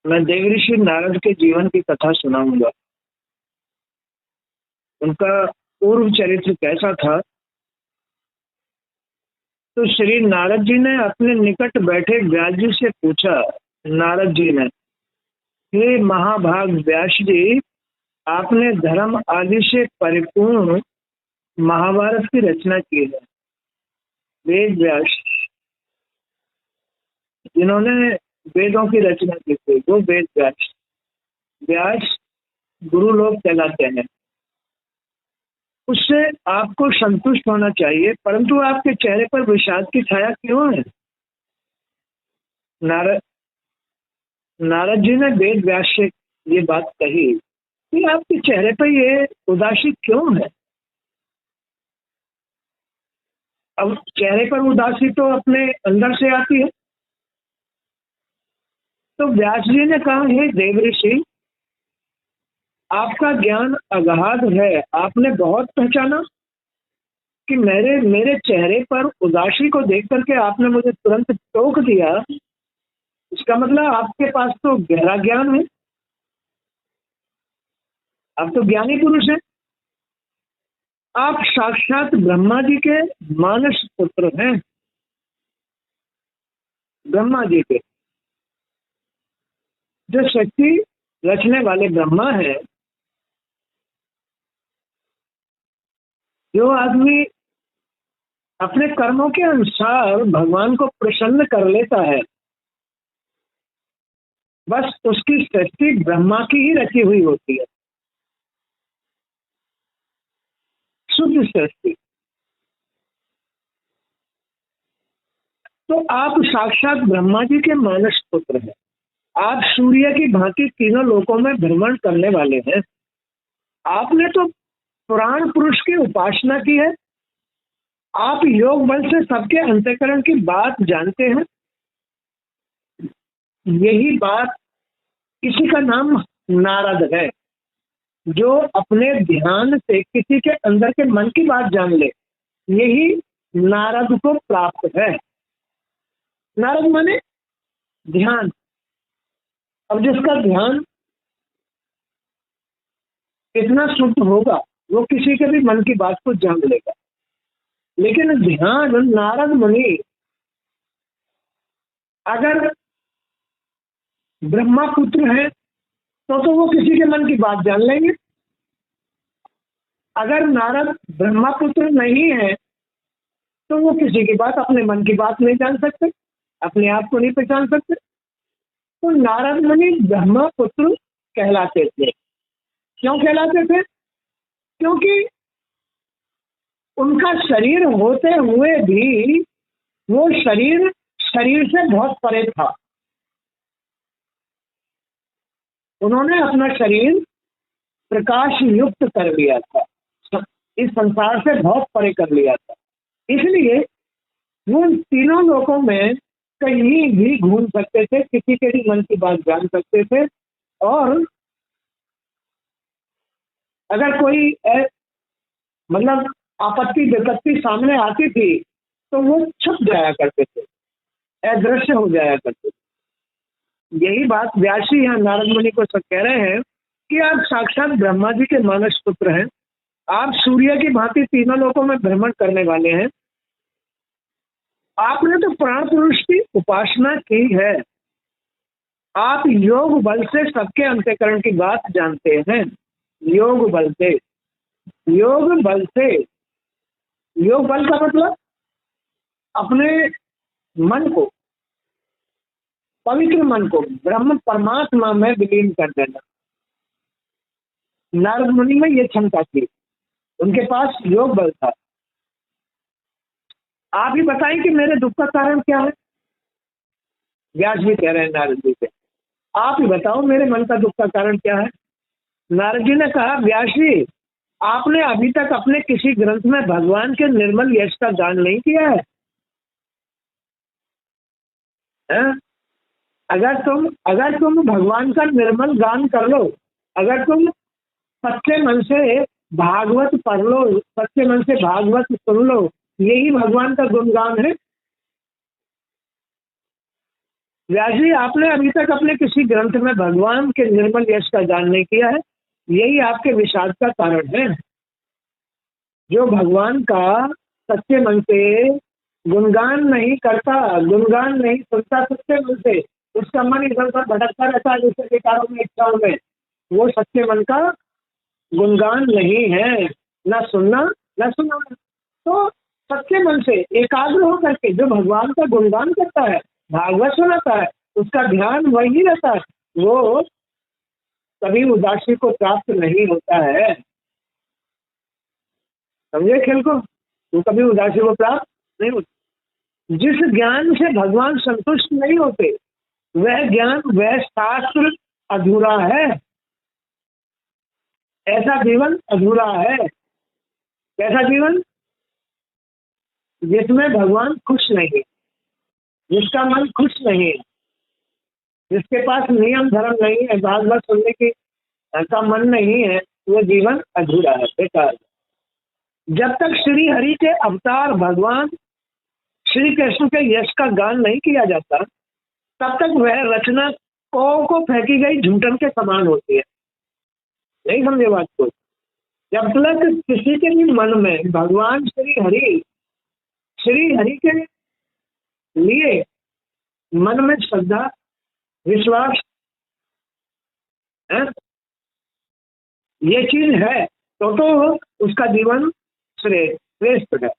मैं देवऋषि नारद के जीवन की कथा सुनाऊंगा। उनका पूर्व चरित्र कैसा था। तो श्री नारद जी ने अपने निकट बैठे व्यास जी से पूछा। नारद जी ने, हे महाभाग व्यास जी, आपने धर्म आदि से परिपूर्ण महाभारत की रचना की है। वेद व्यास, जिन्होंने वेदों की रचना की थी, वो वेद व्यास। व्यास गुरु लोग कहलाते हैं। उससे आपको संतुष्ट होना चाहिए, परंतु आपके चेहरे पर विषाद की छाया क्यों है। नारद नारद जी ने वेद व्यास से ये बात कही कि आपके चेहरे पर ये उदासी क्यों है। अब चेहरे पर उदासी तो अपने अंदर से आती है। तो व्यास जी ने कहा, हे देव ऋषि, आपका ज्ञान अगाध है। आपने बहुत पहचाना कि मेरे मेरे चेहरे पर उदासी को देख करके आपने मुझे तुरंत टोक दिया। इसका मतलब आपके पास तो गहरा ज्ञान है, आप तो ज्ञानी पुरुष हैं। आप साक्षात ब्रह्मा जी के मानस पुत्र हैं। ब्रह्मा जी के, जो सृष्टि रचने वाले ब्रह्मा है। जो आदमी अपने कर्मों के अनुसार भगवान को प्रसन्न कर लेता है, बस उसकी सृष्टि ब्रह्मा की ही रची हुई होती है, शुद्ध सृष्टि। तो आप साक्षात ब्रह्मा जी के मानस पुत्र हैं। आप सूर्य की भांति तीनों लोकों में भ्रमण करने वाले हैं। आपने तो पुराण पुरुष की उपासना की है। आप योग बल से सबके अंतःकरण की बात जानते हैं। यही बात, इसी का नाम नारद है। जो अपने ध्यान से किसी के अंदर के मन की बात जान ले, यही नारद को प्राप्त है। नारद माने ध्यान। अब जिसका ध्यान इतना शुद्ध होगा, वो किसी के भी मन की बात को जान लेगा। लेकिन ध्यान नारद मुनि अगर ब्रह्मा पुत्र है तो वो किसी के मन की बात जान लेंगे। अगर नारद ब्रह्मा पुत्र नहीं है तो वो किसी की बात, अपने मन की बात नहीं जान सकते, अपने आप को नहीं पहचान सकते। तो नारद मुनि ब्रह्मा पुत्र कहलाते थे। क्यों कहलाते थे? क्योंकि उनका शरीर होते हुए भी वो शरीर शरीर से बहुत परे था। उन्होंने अपना शरीर प्रकाश युक्त कर लिया था, इस संसार से बहुत परे कर लिया था। इसलिए वो तीनों लोकों में कहीं भी घूम सकते थे, किसी के भी मन की बात जान सकते थे। और अगर कोई मतलब आपत्ति विपत्ति सामने आती थी तो वो छुप जाया करते थे, अदृश्य हो जाया करते थे। यही बात व्यास जी यहाँ नारद मुनि को सब कह रहे हैं कि आप साक्षात ब्रह्मा जी के मानस पुत्र हैं। आप सूर्य की भांति तीनों लोकों में भ्रमण करने वाले हैं। आपने तो प्राण पुरुष की उपासना की है। आप योग बल से सबके अंतःकरण की बात जानते हैं। योग बल से, योग बल से, योग बल का मतलब अपने मन को, पवित्र मन को ब्रह्म परमात्मा में विलीन कर देना। नारद मुनि में ये क्षमता थी, उनके पास योग बल था। आप ही बताएं कि मेरे दुख का कारण क्या है। व्यास जी कह रहे हैं नारद जी से, आप ही बताओ मेरे मन का दुख का कारण क्या है। नारद जी ने कहा, व्यास जी, आपने अभी तक अपने किसी ग्रंथ में भगवान के निर्मल यश का गान नहीं किया है। अगर तुम भगवान का निर्मल गान कर लो, अगर तुम सच्चे मन से भागवत पढ़ लो, सच्चे मन से भागवत सुन लो, यही भगवान का गुणगान है। व्यास जी, आपने अभी तक अपने किसी ग्रंथ में भगवान के निर्मल यश का गान नहीं किया है। यही आपके विषाद का कारण है। जो भगवान का सच्चे मन से गुणगान नहीं करता, गुणगान नहीं सुनता सच्चे मन से, उसका मन इधर उधर भटकता रहता है दूसरे विकारों में, इच्छाओं में, वो सच्चे मन का गुणगान नहीं है। न सुनना न सुनाना। तो सच्चे मन से एकाग्र होकर के जो भगवान का गुणगान करता है, भागवत सुनाता है, उसका ध्यान वही रहता है, वो कभी उदासी को प्राप्त नहीं होता है। समझे खेल को? वो कभी उदासी को प्राप्त नहीं होता। जिस ज्ञान से भगवान संतुष्ट नहीं होते, वह ज्ञान, वह शास्त्र अधूरा है। ऐसा जीवन अधूरा है। कैसा जीवन? जिसमें भगवान खुश नहीं, जिसका मन खुश नहीं है, जिसके पास नियम धर्म नहीं है, बात बात सुनने की का मन नहीं है, वो जीवन अधूरा है, बेकार। जब तक श्री हरि के अवतार भगवान श्री कृष्ण के यश का गान नहीं किया जाता, तब तक वह रचना को फेंकी गई झूठन के समान होती है। नहीं समझे बात को? जब तक किसी के भी मन में भगवान श्री हरि के लिए मन में श्रद्धा विश्वास है, ये चीज है, तो उसका जीवन श्रेष्ठ है।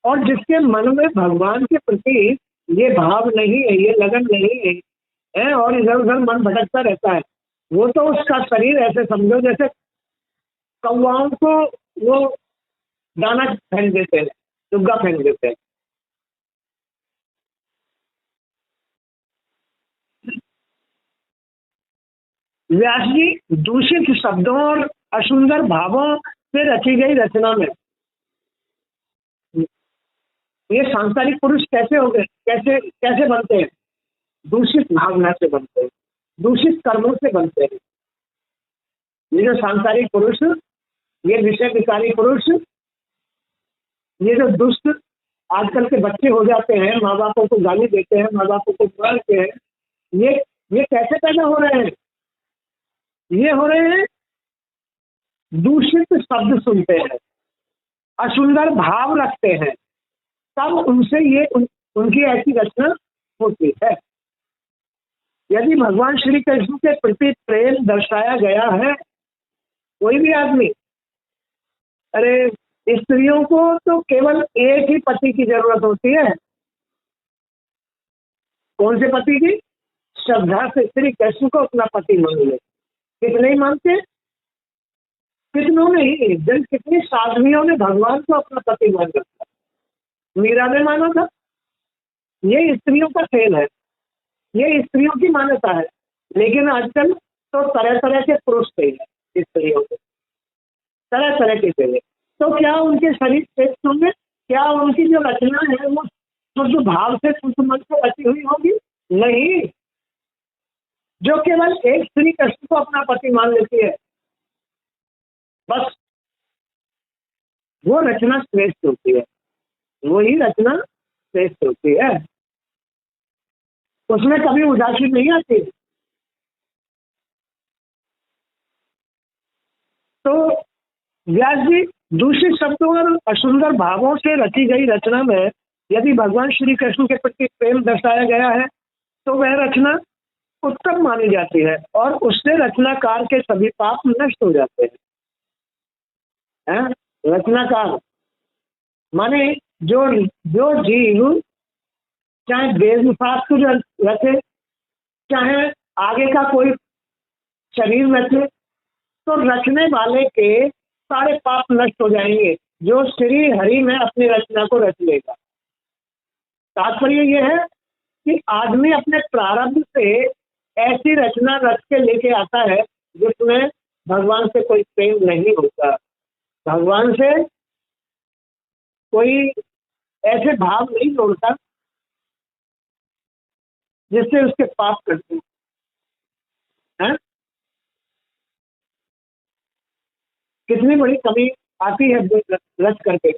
और जिसके मन में भगवान के प्रति ये भाव नहीं है, ये लगन नहीं है, और इधर उधर मन भटकता रहता है, वो तो उसका शरीर ऐसे समझो जैसे कौवाओं को वो दाना फेंक देते हैं, चुग्गा फेंक देते हैं। व्यास जी, दूषित शब्दों और असुंदर भावों से रची गई रचना में ये सांसारिक पुरुष कैसे हो गए, कैसे कैसे बनते हैं? दूषित भावना से बनते हैं, दूषित कर्मों से बनते हैं। ये जो सांसारिक पुरुष, ये विषय विकारी पुरुष, ये जो दुष्ट आजकल के बच्चे हो जाते हैं, माँ बापों को गाली देते हैं, माँ बापों को मारते हैं, ये ये कैसे पैदा हो रहे हैं? ये हो रहे हैं दूषित शब्द सुनते हैं, असुंदर भाव रखते हैं, तब उनसे ये उनकी ऐसी रचना होती है। यदि भगवान श्री कृष्ण के प्रति प्रेम दर्शाया गया है, कोई भी आदमी, अरे स्त्रियों को तो केवल एक ही पति की जरूरत होती है। कौन से पति की? श्रद्धा से श्री कृष्ण को अपना पति मान ले। कितने ही मानते? कितनों ने ही, जन कितनी साधवियों ने भगवान को अपना पति मान रखा। मीरा ने माना था। ये स्त्रियों का खेल है, ये स्त्रियों की मान्यता है। लेकिन आजकल तो तरह तरह के पुरुष थे स्त्रियों के, तरह तरह के थे। तो क्या उनके शरीर श्रेष्ठ होंगे? क्या उनकी जो रचना है वो शुद्ध भाव से शुद्ध मन से रची हुई होगी? नहीं। जो केवल एक स्त्री कृष्ण को अपना पति मान लेती है, बस वो रचना श्रेष्ठ होती है, वही रचना श्रेष्ठ होती है। उसमें कभी उदासी नहीं आती। तो व्यास जी, दूषित शब्दों और असुंदर भावों से रची गई रचना में यदि भगवान श्री कृष्ण के प्रति प्रेम दर्शाया गया है, तो वह रचना उत्तम मानी जाती है और उससे रचनाकार के सभी पाप नष्ट हो जाते हैं। रचनाकार माने जो जो जीव चाहे वेद शास्त्र रचे, चाहे आगे का कोई शरीर रचे, तो रचने वाले के सारे पाप नष्ट हो जाएंगे जो श्री हरि में अपनी रचना को रच लेगा। तात्पर्य यह है कि आदमी अपने प्रारब्ध से ऐसी रचना रच के लेके आता है जिसमें भगवान से कोई प्रेम नहीं होता, भगवान से कोई ऐसे भाव नहीं जोड़ता जिससे उसके पाप करते हैं। कितनी बड़ी कमी आती है रच करके।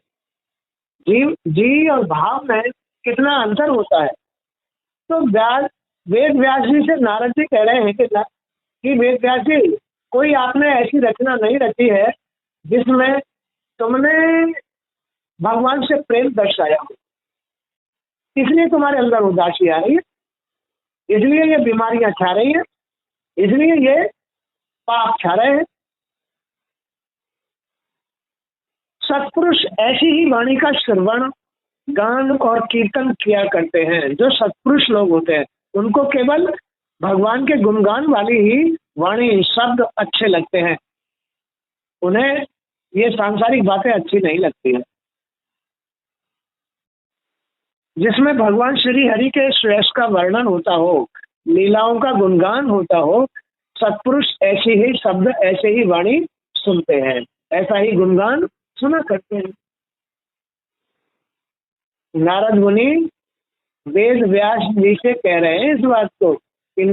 जी और भाव में कितना अंतर होता है। तो व्यास वेद व्यास जी से नारद जी कह रहे हैं कि वेद व्यास जी, कोई आपने ऐसी रचना नहीं रची है जिसमें तुमने भगवान से प्रेम दर्शाया हो, इसलिए तुम्हारे अंदर उदासी आ रही है, इसलिए ये बीमारियां छा रही हैं, इसलिए ये पाप छा रहे हैं। सत्पुरुष ऐसी ही वाणी का श्रवण, गान और कीर्तन किया करते हैं। जो सत्पुरुष लोग होते हैं उनको केवल भगवान के गुणगान वाली ही वाणी, शब्द अच्छे लगते हैं, उन्हें ये सांसारिक बातें अच्छी नहीं लगती हैं। जिसमें भगवान श्री हरि के श्रेष्ठ का वर्णन होता हो, लीलाओं का गुणगान होता हो, सत्पुरुष ऐसी ही शब्द, ऐसे ही वाणी सुनते हैं, ऐसा ही गुणगान सुना करते हैं। नारद मुनि वेद व्यास जी से कह रहे हैं इस बात को कि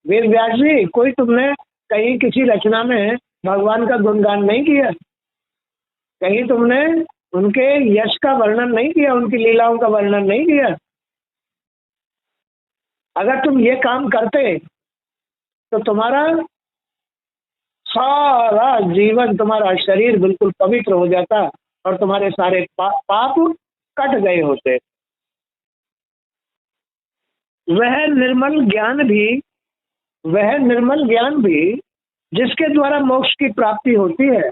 वेद व्यास जी, कोई तुमने कहीं किसी रचना में भगवान का गुणगान नहीं किया, कहीं तुमने उनके यश का वर्णन नहीं किया, उनकी लीलाओं का वर्णन नहीं किया। अगर तुम ये काम करते तो तुम्हारा सारा जीवन, तुम्हारा शरीर बिल्कुल पवित्र हो जाता और तुम्हारे सारे पाप कट गए होते। वह निर्मल ज्ञान भी जिसके द्वारा मोक्ष की प्राप्ति होती है,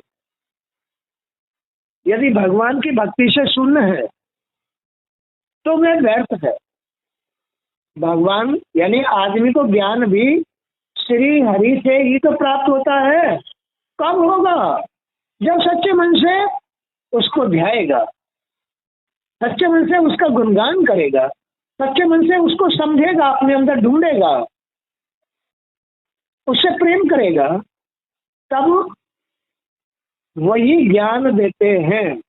यदि भगवान की भक्ति से शून्य है तो वह व्यर्थ है। भगवान यानी आदमी को ज्ञान भी श्री हरि से ही तो प्राप्त होता है। कब होगा? जब सच्चे मन से उसको ध्याएगा, सच्चे मन से उसका गुणगान करेगा, सच्चे मन से उसको समझेगा, अपने अंदर ढूंढेगा, उससे प्रेम करेगा, तब वही ज्ञान देते हैं।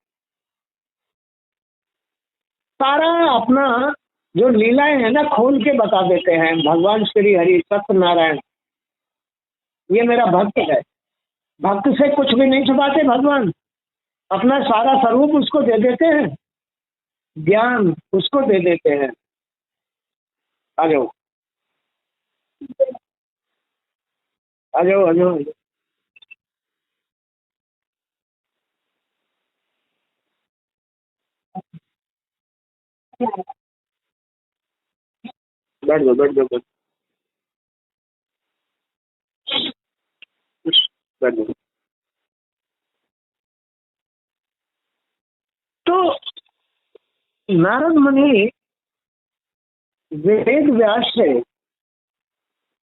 सारा अपना जो लीलाएं है ना, खोल के बता देते हैं। भगवान श्री हरि सत्यनारायण, ये मेरा भक्त है। भक्त से कुछ भी नहीं छुपाते भगवान, अपना सारा स्वरूप उसको दे देते हैं, ज्ञान उसको दे देते हैं। आ जाओ आ जाओ आ जाओ। बैठ जाओ बैठ जाओ बैठ जाओ। तो नारद मुनि वेद व्यास से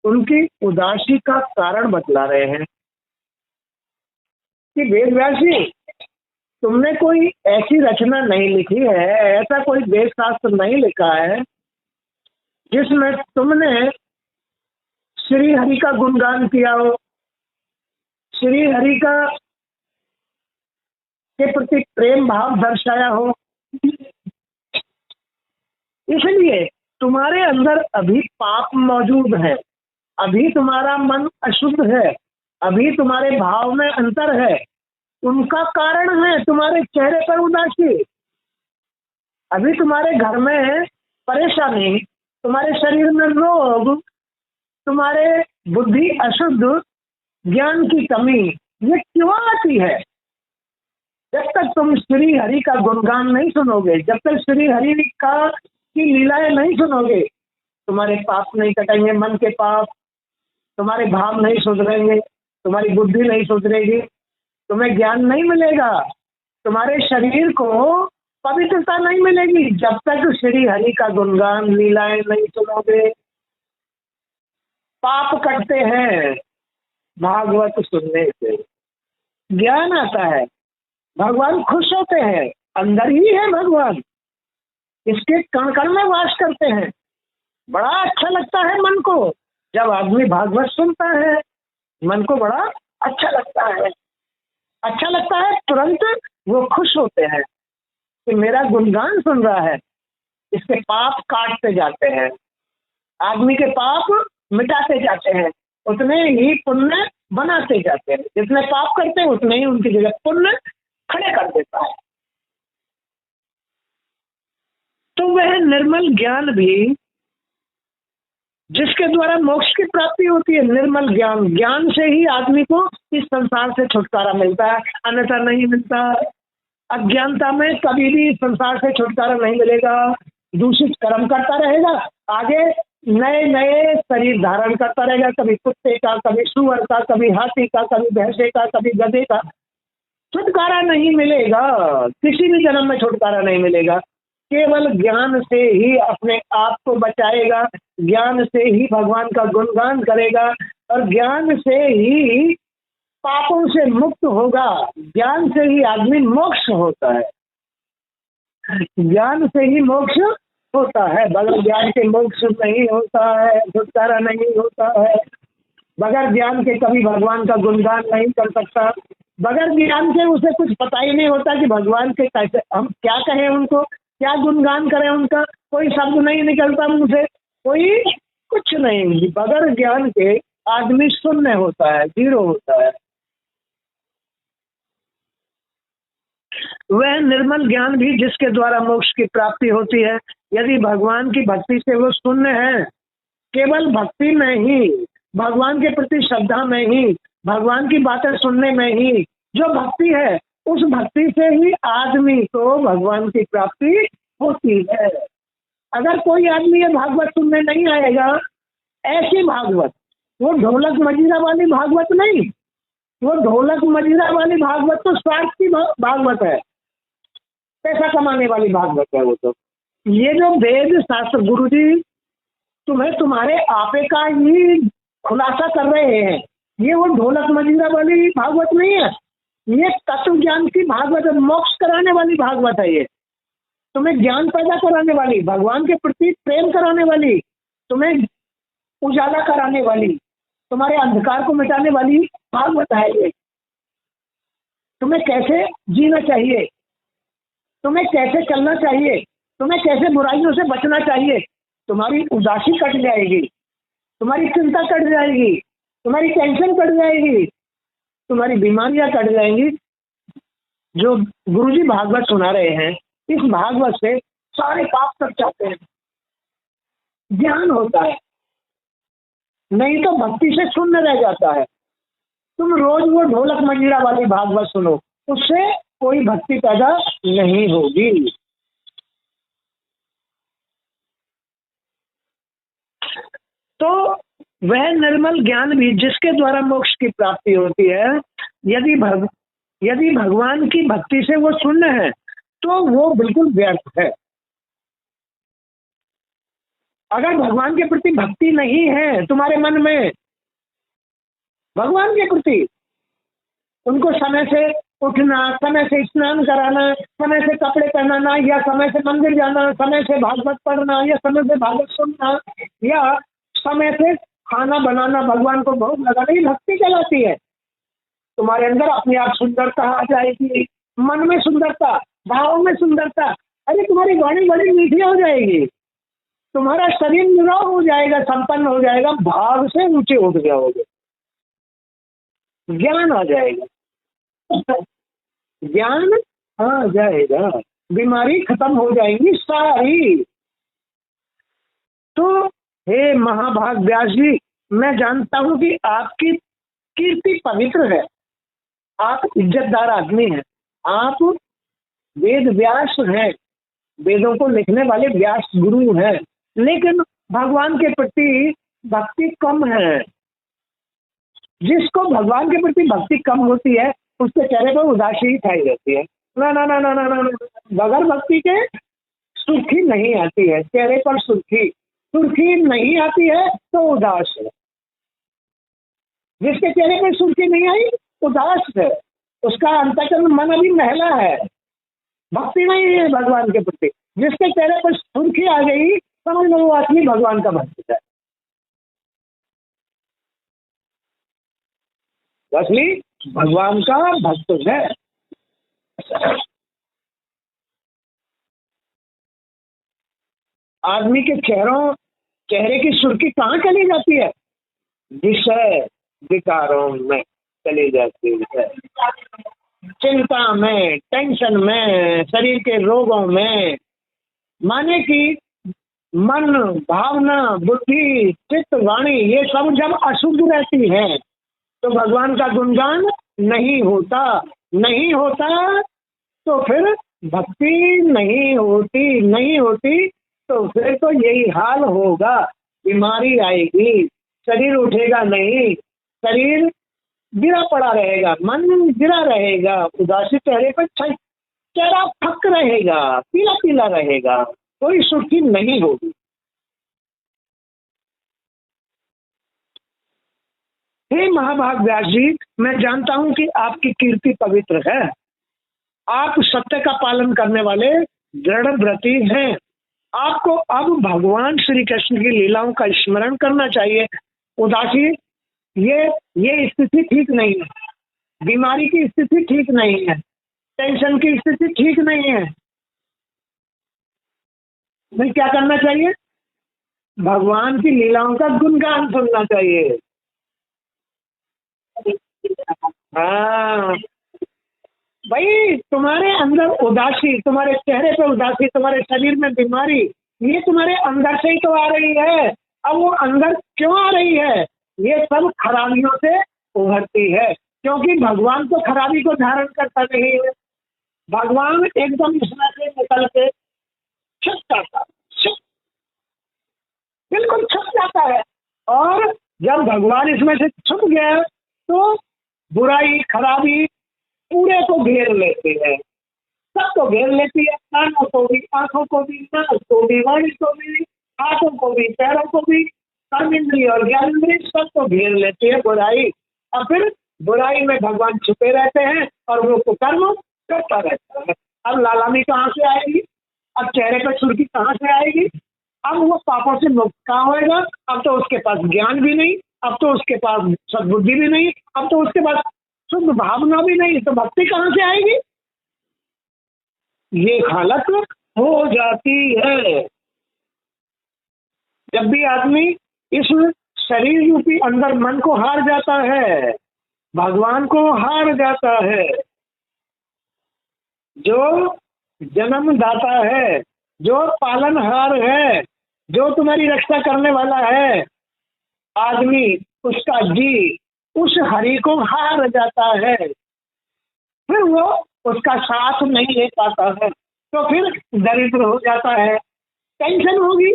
उनकी उदासी का कारण बतला रहे हैं कि वेद व्यास जी, तुमने कोई ऐसी रचना नहीं लिखी है, ऐसा कोई वेद शास्त्र नहीं लिखा है जिसमें तुमने श्री हरि का गुणगान किया हो, श्री हरि का के प्रति प्रेम भाव दर्शाया हो। इसलिए तुम्हारे अंदर अभी पाप मौजूद है, अभी तुम्हारा मन अशुद्ध है, अभी तुम्हारे भाव में अंतर है। उनका कारण है तुम्हारे चेहरे पर उदासी, अभी तुम्हारे घर में परेशानी, तुम्हारे शरीर में रोग, तुम्हारे बुद्धि अशुद्ध, ज्ञान की कमी, ये क्यों आती है? जब तक तुम श्री हरि का गुणगान नहीं सुनोगे, जब तक श्री हरि का की लीलाएं नहीं सुनोगे, तुम्हारे पाप नहीं कटेंगे, मन के पाप, तुम्हारे भाव नहीं सुधरेंगे, तुम्हारी बुद्धि नहीं सुधरेगी, तुम्हें ज्ञान नहीं मिलेगा, तुम्हारे शरीर को पवित्रता नहीं मिलेगी जब तक श्री हरि का गुणगान लीलाएं नहीं सुनोगे। पाप कटते हैं भागवत सुनने से, ज्ञान आता है, भगवान खुश होते हैं। अंदर ही है भगवान, इसके कण कण में वास करते हैं। बड़ा अच्छा लगता है मन को जब आदमी भागवत सुनता है, मन को बड़ा अच्छा लगता है। अच्छा लगता है, तुरंत वो खुश होते हैं कि मेरा गुणगान सुन रहा है। इसके पाप काटते जाते हैं, आदमी के पाप मिटाते जाते हैं, उतने ही पुण्य बनाते जाते हैं। जितने पाप करते हैं उतने ही उनकी जगह पुण्य खड़े कर देता है। तो वह निर्मल ज्ञान भी जिसके द्वारा मोक्ष की प्राप्ति होती है। निर्मल ज्ञान, ज्ञान से ही आदमी को इस संसार से छुटकारा मिलता है, अन्यथा नहीं मिलता। अज्ञानता में कभी भी संसार से छुटकारा नहीं मिलेगा, दूषित कर्म करता रहेगा, आगे नए नए शरीर धारण करता रहेगा, कभी कुत्ते का, कभी सुअर का, कभी हाथी का, कभी भैंसे का, कभी गधे का। छुटकारा नहीं मिलेगा, किसी भी जन्म में छुटकारा नहीं मिलेगा। केवल ज्ञान से ही अपने आप को बचाएगा, ज्ञान से ही भगवान का गुणगान करेगा, और ज्ञान से ही पापों से मुक्त होगा। ज्ञान से ही आदमी मोक्ष होता है, ज्ञान से ही मोक्ष होता है। बगैर ज्ञान के मोक्ष नहीं होता है, छुटकारा नहीं होता है। बगैर ज्ञान के कभी भगवान का गुणगान नहीं कर सकता। बगैर ज्ञान के उसे कुछ पता ही नहीं होता कि भगवान के कैसे हम क्या कहें, उनको क्या गुणगान करें, उनका कोई शब्द नहीं निकलता मुंह से, कोई कुछ नहीं। बगैर ज्ञान के आदमी शून्य होता है, जीरो होता है। वह निर्मल ज्ञान भी जिसके द्वारा मोक्ष की प्राप्ति होती है, यदि भगवान की भक्ति से वो शून्य है, केवल भक्ति में ही, भगवान के प्रति श्रद्धा में ही, भगवान की बातें सुनने में ही जो भक्ति है, उस भक्ति से ही आदमी को भगवान की प्राप्ति होती है। अगर कोई आदमी ये भागवत सुनने नहीं आएगा, ऐसी भागवत, वो ढोलक मजीरा वाली भागवत नहीं, वो ढोलक मजीरा वाली भागवत तो स्वार्थ की भागवत है, पैसा कमाने वाली भागवत है वो तो। ये जो वेद शास्त्र गुरुजी तुम्हें तुम्हारे आपे का ही खुलासा कर रहे हैं, ये वो ढोलक मजीरा वाली भागवत नहीं है, ये तत्व ज्ञान की भागवत है, मोक्ष कराने वाली भागवत है। ये तुम्हें ज्ञान पैदा कराने वाली, भगवान के प्रति प्रेम कराने वाली, तुम्हें उजाला कराने वाली, तुम्हारे अंधकार को मिटाने वाली भागवत है। ये तुम्हें कैसे जीना चाहिए, तुम्हें कैसे चलना चाहिए, तुम्हें कैसे बुराइयों से बचना चाहिए, तुम्हारी उदासी कट जाएगी, तुम्हारी चिंता कट जाएगी, तुम्हारी टेंशन कट जाएगी, तुम्हारी बीमारियां कट जाएंगी। जो गुरुजी भागवत सुना रहे हैं, इस भागवत से सारे पाप कट जाते हैं, ज्ञान होता है। नहीं तो भक्ति से शून्य रह जाता है। तुम रोज वो ढोलक मंजीरा वाली भागवत सुनो, उससे कोई भक्ति पैदा नहीं होगी। तो वह निर्मल ज्ञान भी जिसके द्वारा मोक्ष की प्राप्ति होती है, यदि भगवान की भक्ति से वो शून्य है, तो वो बिल्कुल व्यर्थ है। अगर भगवान के प्रति भक्ति नहीं है तुम्हारे मन में, भगवान के प्रति उनको समय से उठना, समय से स्नान कराना, समय से कपड़े पहनाना, या समय से मंदिर जाना, समय से भागवत पढ़ना, या समय से भागवत सुनना, या समय से खाना बनाना, भगवान को भोग लगाना, ये भक्ति कहलाती है। तुम्हारे अंदर अपने आप सुंदरता आ जाएगी, मन में सुंदरता, भाव में सुंदरता, अरे तुम्हारी वाणी बड़ी मीठी हो जाएगी, तुम्हारा शरीर निरोग हो जाएगा, संपन्न हो जाएगा, भाव से ऊंचे उठ जाओगे, ज्ञान आ जाएगा, ज्ञान आ जाएगा, बीमारी खत्म हो जाएंगी सारी। तो हे महाभाग व्यास जी, मैं जानता हूं कि आपकी कीर्ति पवित्र है, आप इज्जतदार आदमी हैं, आप वेद व्यास हैं, वेदों को लिखने वाले व्यास गुरु हैं, लेकिन भगवान के प्रति भक्ति कम है। जिसको भगवान के प्रति भक्ति कम होती है, उसके चेहरे पर उदासी छाई रहती है। ना ना ना ना ना ना, बगैर भक्ति के सुर्खी नहीं आती है, चेहरे पर सुर्खी नहीं आती है तो उदास है। जिसके चेहरे पर सुर्खी नहीं आई, उदास है, उसका अंतःकरण मन अभी महला है, भक्ति नहीं है भगवान के प्रति। जिसके चेहरे पर सुर्खी आ गई, समझ लो वो असली भगवान का भक्त है, असली भगवान का भक्त है। आदमी के चेहरे की सुर्खी कहाँ चली जाती है? विषय विकारों में चली जाती है, चिंता में, टेंशन में, शरीर के रोगों में। माने कि मन, भावना, बुद्धि, चित्त, वाणी ये सब जब अशुद्ध रहती है तो भगवान का गुणगान नहीं होता। नहीं होता तो फिर भक्ति नहीं होती। नहीं होती तो फिर तो यही हाल होगा, बीमारी आएगी, शरीर उठेगा नहीं, शरीर गिरा पड़ा रहेगा, मन गिरा रहेगा, उदासी चेहरे पर चेहरा फक रहेगा, पीला पीला रहेगा, कोई सुर्खी नहीं होगी। हे महाभाग व्यास जी, मैं जानता हूं कि आपकी कीर्ति पवित्र है, आप सत्य का पालन करने वाले दृढ़ व्रती हैं। आपको अब भगवान श्री कृष्ण की लीलाओं का स्मरण करना चाहिए। उदासी, ये स्थिति ठीक नहीं है, बीमारी की स्थिति ठीक नहीं है, टेंशन की स्थिति ठीक नहीं है। नहीं, क्या करना चाहिए? भगवान की लीलाओं का गुणगान सुनना चाहिए। हाँ भाई, तुम्हारे अंदर उदासी, तुम्हारे चेहरे पे उदासी, तुम्हारे शरीर में बीमारी, ये तुम्हारे अंदर से ही तो आ रही है। अब वो अंदर क्यों आ रही है? ये सब खराबियों से उभरती है, क्योंकि भगवान तो खराबी को धारण करता नहीं है। भगवान एकदम इसमें से निकल के छुप जाता, छुप, बिल्कुल छुप जाता है। और जब भगवान इसमें से छुप गया तो बुराई, खराबी पूरे को घेर लेती है, सबको घेर लेती है। कानों को भी, आंखों को भी, नाक को भी, वाणी को भी, हाथों को भी, पैरों को भी, कर्म इंद्रिय और ज्ञान इंद्रिय सबको घेर लेती है बुराई। और फिर बुराई में भगवान छुपे रहते हैं और वो कुकर्म करता रहता है। अब लालामी कहाँ से आएगी? अब चेहरे पर सुर्खी कहाँ से आएगी? अब वो पापों से मुक्त कहाँ होएगा? अब तो उसके पास ज्ञान भी नहीं, अब तो उसके पास सद्बुद्धि भी नहीं, अब तो उसके पास शुद्ध भावना भी नहीं, तो भक्ति कहाँ से आएगी? ये हालत हो जाती है जब भी आदमी इस शरीर रूपी अंदर मन को हार जाता है, भगवान को हार जाता है। जो जन्मदाता है, जो पालनहार है, जो तुम्हारी रक्षा करने वाला है, आदमी उसका जी उस हरि को हार जाता है, फिर वो उसका साथ नहीं ले पाता है, तो फिर दरिद्र हो जाता है, टेंशन होगी,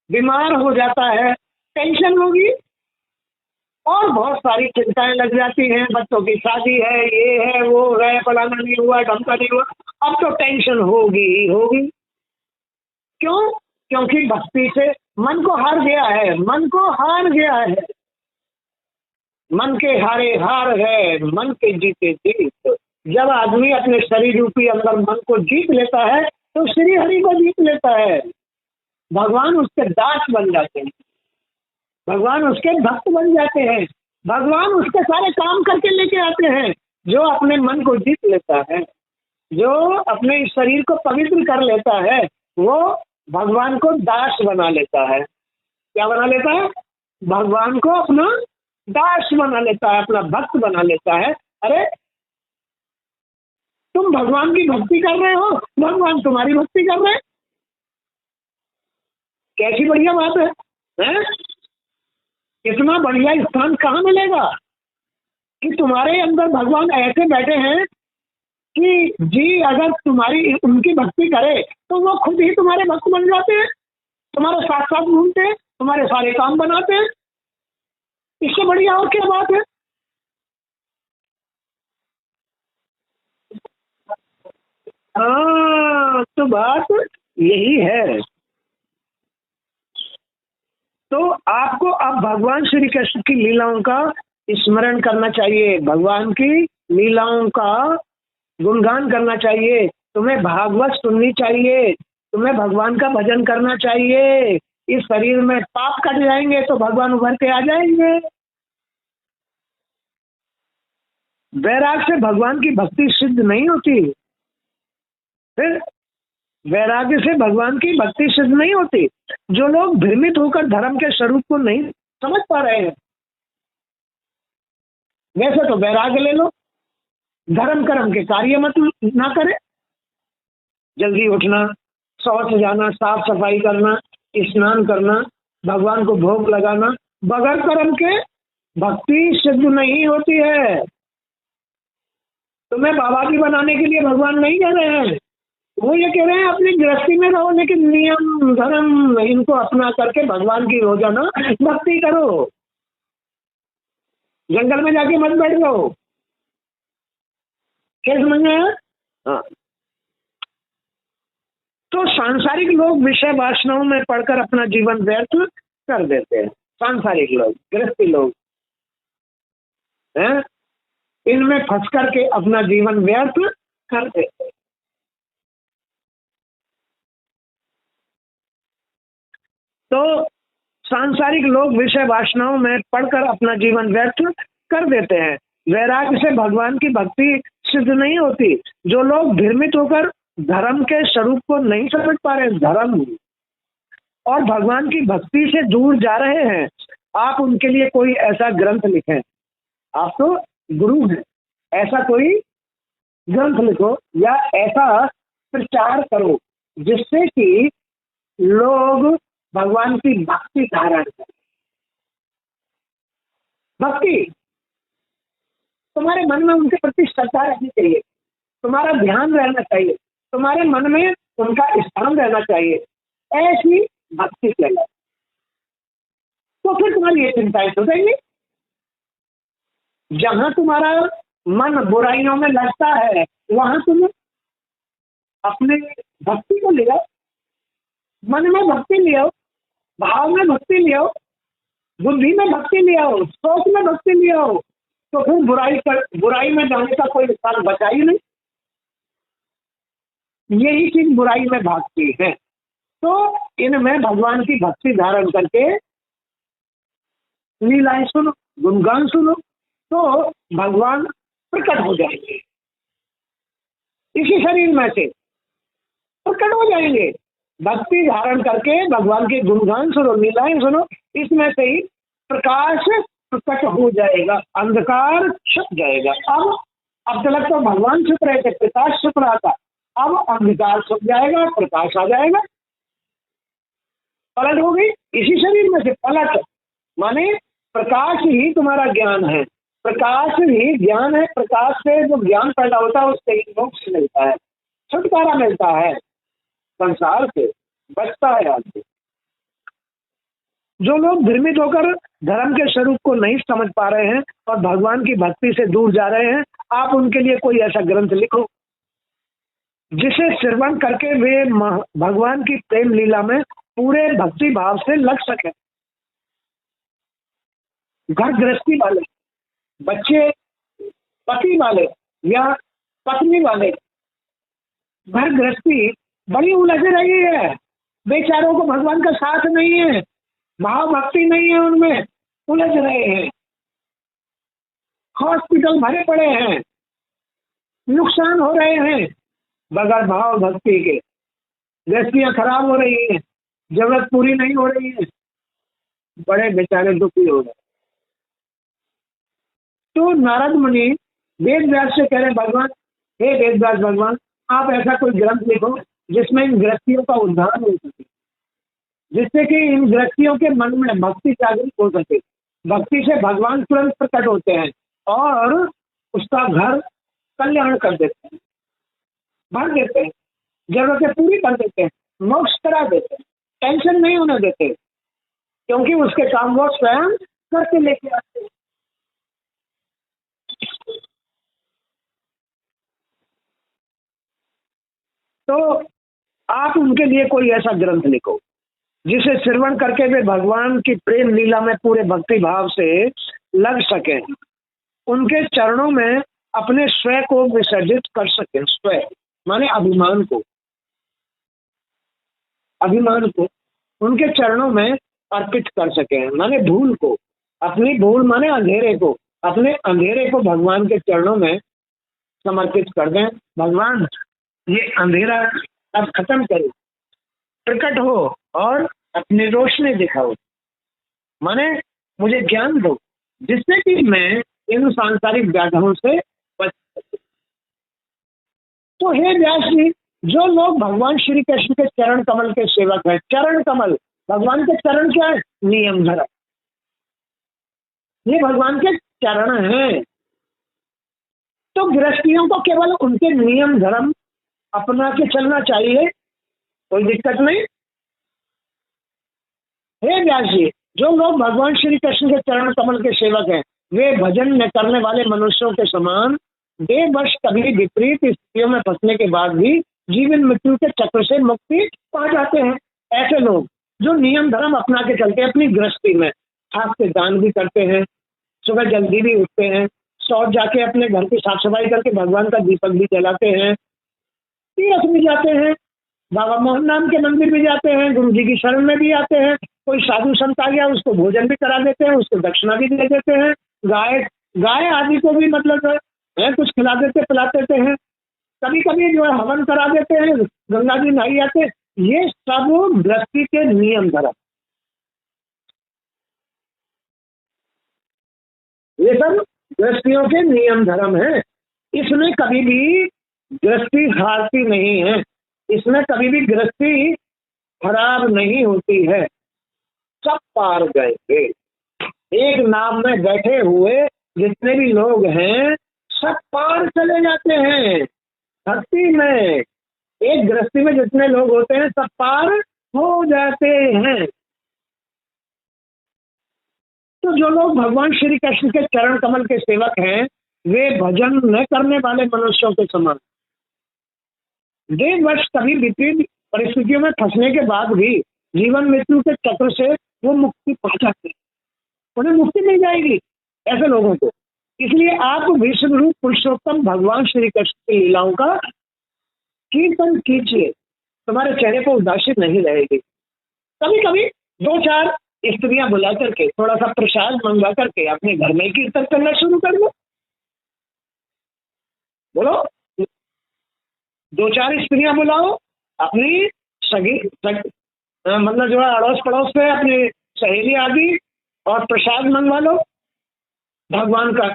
बीमार हो जाता है, टेंशन होगी, और बहुत सारी चिंताएं लग जाती हैं। बच्चों की शादी है, ये है, वो है, फलाना नहीं हुआ, ढमका नहीं हुआ, अब तो टेंशन होगी ही होगी। क्यों? क्योंकि भक्ति से मन को हार गया है, मन को हार गया है। मन के हारे हार है, मन के जीते जीत। जब आदमी अपने शरीर रूपी अंदर मन को जीत लेता है तो श्री हरि को जीत लेता है। भगवान उसके दास बन जाते हैं, भगवान उसके भक्त बन जाते हैं, भगवान उसके सारे काम करके लेके आते हैं। जो अपने मन को जीत लेता है, जो अपने इस शरीर को पवित्र कर लेता है, वो भगवान को दास बना लेता है। क्या बना लेता है? भगवान को अपना दास बना लेता है, अपना भक्त बना लेता है। अरे, तुम भगवान की भक्ति कर रहे हो, भगवान तुम्हारी भक्ति कर रहे हैं, कैसी बढ़िया बात है? इतना बढ़िया स्थान कहाँ मिलेगा कि तुम्हारे अंदर भगवान ऐसे बैठे हैं कि जी अगर तुम्हारी उनकी भक्ति करे तो वो खुद ही तुम्हारे भक्त बन जाते हैं, तुम्हारे साथ साथ घूमते हैं, तुम्हारे सारे काम बनाते हैं। इससे बढ़िया और क्या बात है? हाँ, तो बात यही है। तो आपको अब भगवान श्री कृष्ण की लीलाओं का स्मरण करना चाहिए, भगवान की लीलाओं का गुणगान करना चाहिए, तुम्हें भागवत सुननी चाहिए, तुम्हें भगवान का भजन करना चाहिए। इस शरीर में पाप कट जाएंगे तो भगवान उभर के आ जाएंगे। वैराग से भगवान की भक्ति सिद्ध नहीं होती। फिर वैराग्य से भगवान की भक्ति सिद्ध नहीं होती। जो लोग भ्रमित होकर धर्म के स्वरूप को नहीं समझ पा रहे हैं, वैसे तो वैराग्य ले लो, धर्म कर्म के कार्य मत ना करे, जल्दी उठना, शौच जाना, साफ सफाई करना, स्नान करना, भगवान को भोग लगाना, बगैर कर्म के भक्ति सिद्ध नहीं होती है। तुम्हें बाबाजी बनाने के लिए भगवान नहीं कह रहे हैं, वो ये कह रहे हैं अपनी गृहस्थी में रहो, लेकिन नियम धर्म इनको अपना करके भगवान की रोजाना भक्ति करो। जंगल में जाके मत बैठ जाओ। क्या समझ में आया? हाँ। तो सांसारिक लोग विषय वासनाओं में पढ़कर अपना जीवन व्यर्थ कर देते हैं। सांसारिक लोग, गृहस्थी लोग हैं, इनमें फंस करके अपना जीवन व्यर्थ कर देते हैं। तो सांसारिक लोग विषय वासनाओं में पढ़कर अपना जीवन व्यर्थ कर देते हैं। वैराग्य से भगवान की भक्ति सिद्ध नहीं होती। जो लोग भ्रमित होकर धर्म के स्वरूप को नहीं समझ पा रहे, धर्म और भगवान की भक्ति से दूर जा रहे हैं, आप उनके लिए कोई ऐसा ग्रंथ लिखें। आप तो गुरु हैं, ऐसा कोई ग्रंथ लिखो या ऐसा प्रचार करो जिससे कि लोग भगवान की भक्ति धारण करें। भक्ति, तुम्हारे मन में उनके प्रति श्रद्धा रहनी चाहिए, तुम्हारा ध्यान रहना चाहिए, तुम्हारे मन में उनका स्थान रहना चाहिए, ऐसी भक्ति कहलाए। तो फिर तुम्हारी ये चिंताएं हो जाएंगी। जहां तुम्हारा मन बुराइयों में लगता है, वहां तुम अपने भक्ति को ले आओ, मन में भक्ति ले आओ, भाव में भक्ति ले आओ, बुद्धि में भक्ति ले आओ, सोच में भक्ति ले आओ। तो फिर बुराई में जाने का कोई स्थान बचा ही नहीं। यही चीज बुराई में भागती है। तो इनमें भगवान की भक्ति धारण करके लीलाएं सुनो, गुणगान सुनो, तो भगवान प्रकट हो जाएंगे। इसी शरीर में से प्रकट हो जाएंगे। भक्ति धारण करके भगवान के गुणगान सुनो, लीलाएं सुनो, इसमें से ही प्रकाश प्रकट हो जाएगा, अंधकार छुप जाएगा। अब तक तो भगवान छुप रहे थे, प्रकाश छुप रहा था, अब अंधकार छुप जाएगा, प्रकाश आ जाएगा। पलट हो गई। इसी शरीर में से पलट माने प्रकाश ही तुम्हारा ज्ञान है, प्रकाश ही ज्ञान है। प्रकाश से जो ज्ञान पैदा होता है उससे ही मोक्ष मिलता है, छुटकारा मिलता है, संसार से बचता है आदमी। जो लोग भ्रमित होकर धर्म के स्वरूप को नहीं समझ पा रहे हैं और भगवान की भक्ति से दूर जा रहे हैं, आप उनके लिए कोई ऐसा ग्रंथ लिखो जिसे श्रवण करके वे भगवान की प्रेम लीला में पूरे भक्ति भाव से लग सके। घर गृहस्थी वाले, बच्चे, पति वाले या पत्नी वाले, घर गृहस्थी बड़ी उलझ रही है। बेचारों को भगवान का साथ नहीं है, भाव भक्ति नहीं है, उनमें उलझ रहे हैं, हॉस्पिटल भरे पड़े हैं, नुकसान हो रहे हैं बगैर भाव भक्ति के। गृहस्थियां खराब हो रही हैं, जरूरत पूरी नहीं हो रही है, बड़े बेचारे दुखी हो रहे। तो नारद मुनि वेद व्यास से कह रहे, भगवान, हे वेद व्यास भगवान, आप ऐसा कोई ग्रंथ लिखो जिसमें इन गृहस्थियों का उद्धार हो सके, जिससे कि इन गृहस्थियों के मन में भक्ति जागृत हो सके। भक्ति से भगवान तुरंत प्रकट होते हैं और उसका घर कल्याण कर देते हैं, भर देते हैं, जरूरतें पूरी कर देते हैं, मोक्ष करा देते हैं, टेंशन नहीं होने देते, क्योंकि उसके काम वो स्वयं करके लेके आते हैं। तो आप उनके लिए कोई ऐसा ग्रंथ लिखो जिसे श्रवण करके वे भगवान की प्रेम लीला में पूरे भक्ति भाव से लग सके, उनके चरणों में अपने स्वयं को विसर्जित कर सके। स्वयं माने अभिमान को, अभिमान को उनके चरणों में अर्पित कर सके, माने भूल को, अपनी भूल माने अंधेरे को, अपने अंधेरे को भगवान के चरणों में समर्पित कर दें। भगवान, ये अंधेरा अब खत्म करो, प्रकट हो और अपनी रोशनी दिखाओ, माने मुझे ज्ञान दो जिससे कि मैं इन सांसारिक व्याधियों से बच सकूं। तो हे व्यास जी, जो लोग भगवान श्री कृष्ण के चरण कमल के सेवक हैं, चरण कमल, भगवान के चरण क्या है? नियम धर्म, ये भगवान के चरण हैं। तो गृहस्थियों को केवल उनके नियम धर्म अपना के चलना चाहिए, कोई दिक्कत नहीं। हे व्यास जी, जो लोग भगवान श्री कृष्ण के चरण कमल के सेवक हैं, वे भजन न करने वाले मनुष्यों के समान देववश कभी विपरीत स्थितियों में फंसने के बाद भी जीवन मृत्यु के चक्र से मुक्ति पा जाते हैं। ऐसे लोग जो नियम धर्म अपना के चलते हैं, अपनी गृहस्थी में खास के दान भी करते हैं, सुबह जल्दी भी उठते हैं, शौच जाके अपने घर की साफ सफाई करके भगवान का दीपक भी जलाते हैं, तीर्थ भी जाते हैं, बाबा मोहन नाम के मंदिर भी जाते हैं, गुरु जी की शरण में भी आते हैं, कोई साधु संत आ गया उसको भोजन भी करा देते हैं, उसको दक्षिणा भी दे देते हैं, गाय गाय आदि को भी मतलब है कुछ खिला देते पिला देते हैं, कभी कभी जो है हवन करा देते हैं, गंगा जी नहाई जाते हैं। ये सब गृहस्थी के नियम धर्म, ये सब गृहस्थियों के नियम धर्म है। इसमें कभी भी गृहस्थी हारती नहीं है, इसमें कभी भी गृहस्थी खराब नहीं होती है। सब पार गए, एक नाव में बैठे हुए जितने भी लोग हैं सब पार चले जाते हैं। भक्ति में एक गृहस्थी में जितने लोग होते हैं सब पार हो जाते हैं। तो जो लोग भगवान श्री कृष्ण के चरण कमल के सेवक हैं, वे भजन न करने वाले मनुष्यों के समान देववश कभी विपरीत परिस्थितियों में फंसने के बाद भी जीवन मृत्यु के चक्र से वो मुक्ति पा जाते हैं, उन्हें मुक्ति मिल जाएगी ऐसे लोगों को। इसलिए आप विश्व रूप पुरुषोत्तम भगवान श्री कृष्ण की लीलाओं का कीर्तन कीजिए, तुम्हारे चेहरे पर उदासी नहीं रहेगी। कभी कभी दो चार स्त्रियां बुला करके थोड़ा सा प्रसाद मंगवा करके अपने घर में कीर्तन करना शुरू कर दो। बोलो, दो चार स्त्रियां बुलाओ, अपनी मतलब जो है अड़ोस पड़ोस से अपनी सहेली आदि, और प्रसाद मंगवा लो भगवान का।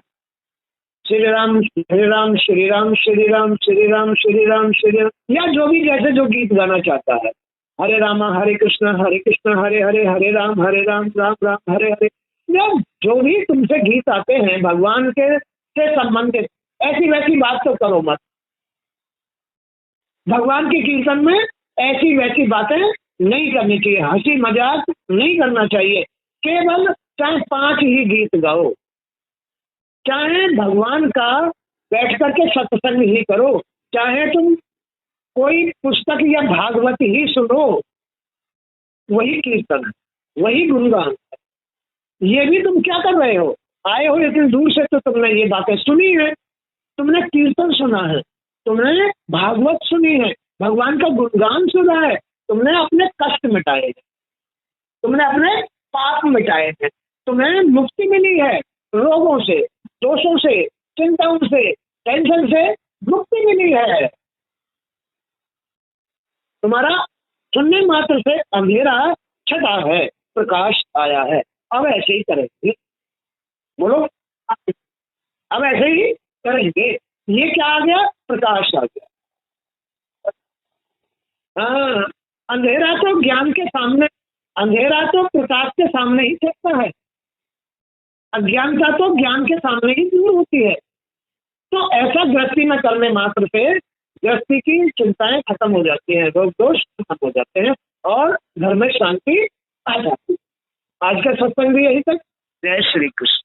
श्री राम श्री राम श्री राम श्री राम श्री राम श्री राम श्री राम, या जो भी जैसे जो गीत गाना चाहता है, हरे कृष्ण हरे कृष्ण हरे हरे हरे राम राम राम हरे हरे, या जो भी तुमसे गीत आते हैं भगवान के से संबंधित, ऐसी वैसी बात तो करो मत। भगवान के कीर्तन में ऐसी वैसी बातें नहीं करनी चाहिए, हंसी मजाक नहीं करना चाहिए। केवल चाहे 5 ही गीत गाओ, चाहे भगवान का बैठ करके सत्संग ही करो, चाहे तुम कोई पुस्तक या भागवत ही सुनो, वही कीर्तन है, वही गुणगान है। ये भी तुम क्या कर रहे हो? आए हो इतनी दूर से तो तुमने ये बातें सुनी है, तुमने कीर्तन सुना है, तुमने भागवत सुनी है, भगवान का गुणगान सुना है, तुमने अपने कष्ट मिटाए हैं, तुमने अपने पाप मिटाए हैं, तुम्हें मुक्ति मिली है, रोगों से, दोषों से, चिंताओं से, टेंशन से मुक्ति मिली है। तुम्हारा सुनने मात्र से अंधेरा छटा है, प्रकाश आया है। अब ऐसे ही करेंगे, बोलो, अब ऐसे ही करेंगे। ये क्या आ गया? प्रकाश आ गया। हाँ, अंधेरा तो ज्ञान के सामने, अंधेरा तो प्रकाश के सामने ही छिपता है, अज्ञानता तो ज्ञान के सामने ही दूर होती है। तो ऐसा गृहस्थी में करने मात्र से गृहस्थी की चिंताएं खत्म हो जाती हैं, रोग दोष खत्म हो जाते हैं और घर में शांति आ जाती है। आज का सत्संग भी यही तक। जय श्री कृष्ण।